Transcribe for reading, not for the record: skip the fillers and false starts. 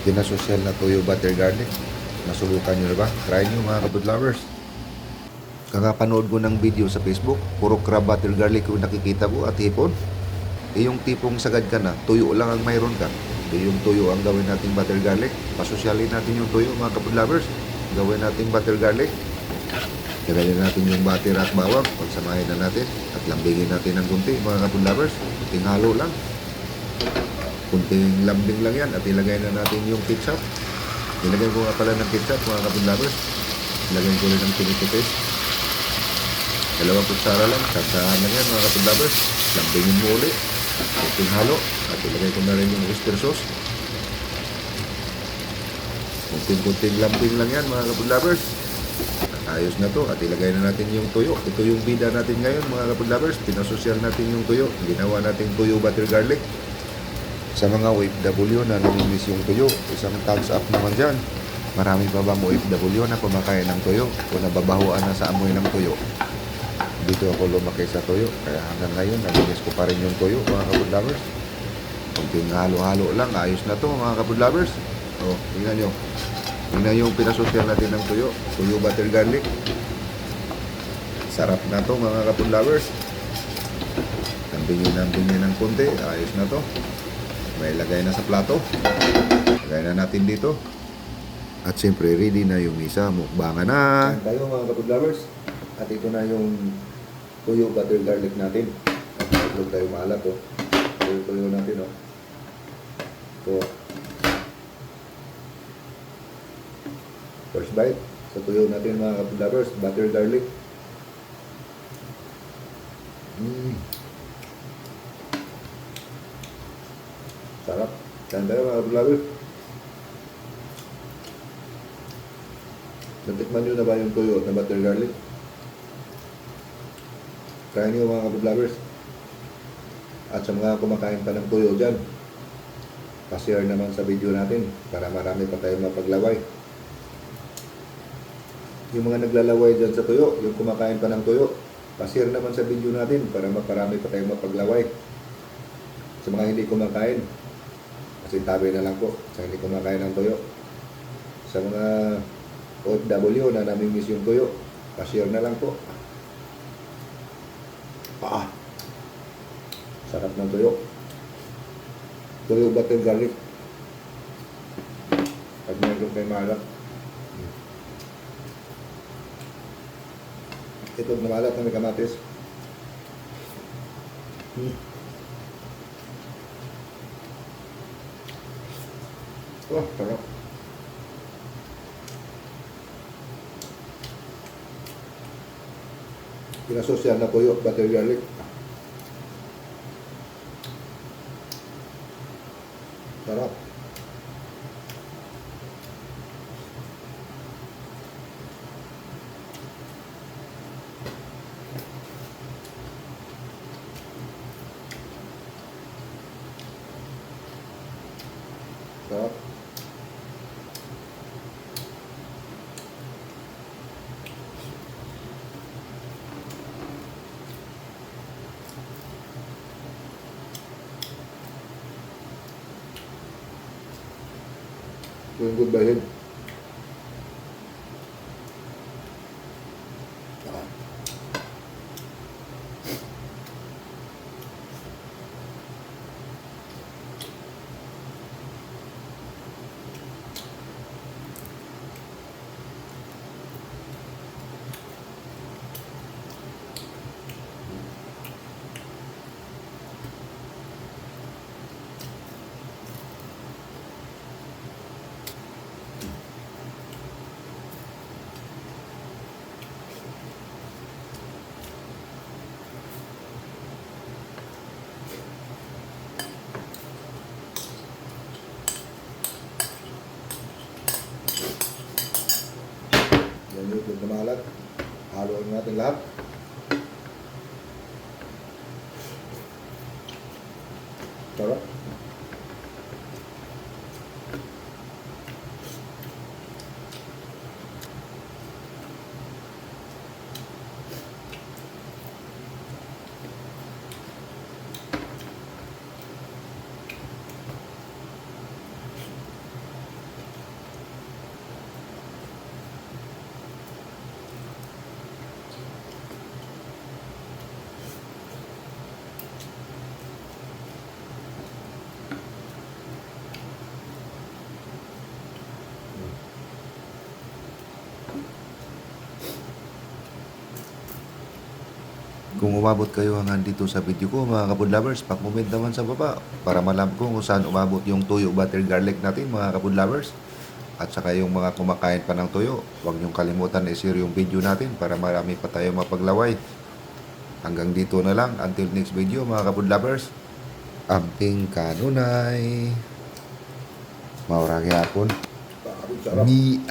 Pinasosyal na toyo butter garlic. Nasubukan nyo na ba? Try nyo mga kabud lovers. Kakapanood ko ng video sa Facebook, puro crab butter garlic yung nakikita ko at hipon. Yung tipong sagad ka na, tuyo lang ang mayroon ka. Yung tuyo ang gawin nating butter garlic. Pasosyalin natin yung tuyo mga kabud lovers. Gawin nating butter garlic. Lagyan natin yung butter at bawang. Pagsamahin na natin at lambingin natin ng kunti mga kabud lovers. Kunting halo lang. Kunting lambing lang yan at ilagay na natin yung ketchup. Nilagay ko nga pala ng ketchup mga kabud lovers. Ilagay ko rin ng tomato paste. 2 kutsara lang. Sagsahan lang yan mga kabud lovers. Lambingin mo ulit. Kunting halo at ilagay ko na rin yung oyster sauce. Kunting lambing lang yan mga kabud lovers. Ayos na to at ilagay na natin yung tuyo. Ito yung bida natin ngayon mga kabud lovers. Pinasosyal natin yung tuyo. Ginawa natin tuyo butter garlic. Sa mga OFW na namimiss yung tuyo, isang thumbs up naman dyan. Marami pa bang OFW na kumakain ng tuyo o nababahuan na sa amoy ng tuyo? Dito ako lumaki sa tuyo, kaya hanggang ngayon namimiss ko pa rin yung tuyo mga kabud lovers. Kunting halo-halo lang, ayos na to mga kabud lovers. O, tingnan nyo. Tingnan yung pinasosyal natin ng tuyo. Tuyo butter garlic. Sarap na to mga kabud lovers. Lambingin ng konti, ayos na to. May lagay na sa plato. Lagay na natin dito. At siyempre, ready na yung isa. Mukbangan na. Kain tayo mga kapud lovers. At ito na yung tuyo butter garlic natin. At huwag tayo maalat. Oh. Tuyo natin. Oh. Ito. First bite. Sa tuyo natin mga kapud lovers. Butter garlic. Sarap. Kain tayo mga kapud lovers. Natikman nyo na ba yung tuyo na butter garlic? Try nyo mga kabud lovers. At sa mga kumakain pa ng tuyo dyan, pa-share naman sa video natin para marami pa tayong mapaglaway. Yung mga naglalaway dyan sa tuyo, yung kumakain pa ng tuyo, pa-share naman sa video natin para maparami pa tayong mapaglaway. Sa mga hindi kumakain, kasi tabi na lang po sa hindi kumakain ng tuyo. Sa mga OFW na namimiss yung tuyo, pa-share na lang po. Sarap ng tuyo. Tuyo butter garlic. Pag meron kayo malak. Ito na malak na may kamatis. Oh, sarap. Pinasosyal na tuyo, butter garlic. Sarap. Sarap. Yung good by head. Yan yung itlog na malat. Haluin natin lahat. Sarap. Kung umabot kayo hanggang dito sa video ko mga kapod lovers, pa-comment naman sa baba para malaman ko kung saan umabot yung tuyo butter garlic natin mga kapod lovers. At saka yung mga kumakain pa ng tuyo, huwag niyong kalimutan na i-share yung video natin para marami pa tayo mapaglaway. Hanggang dito na lang, until next video mga kapod lovers. Amping kanunay. Maurang yapon. Ni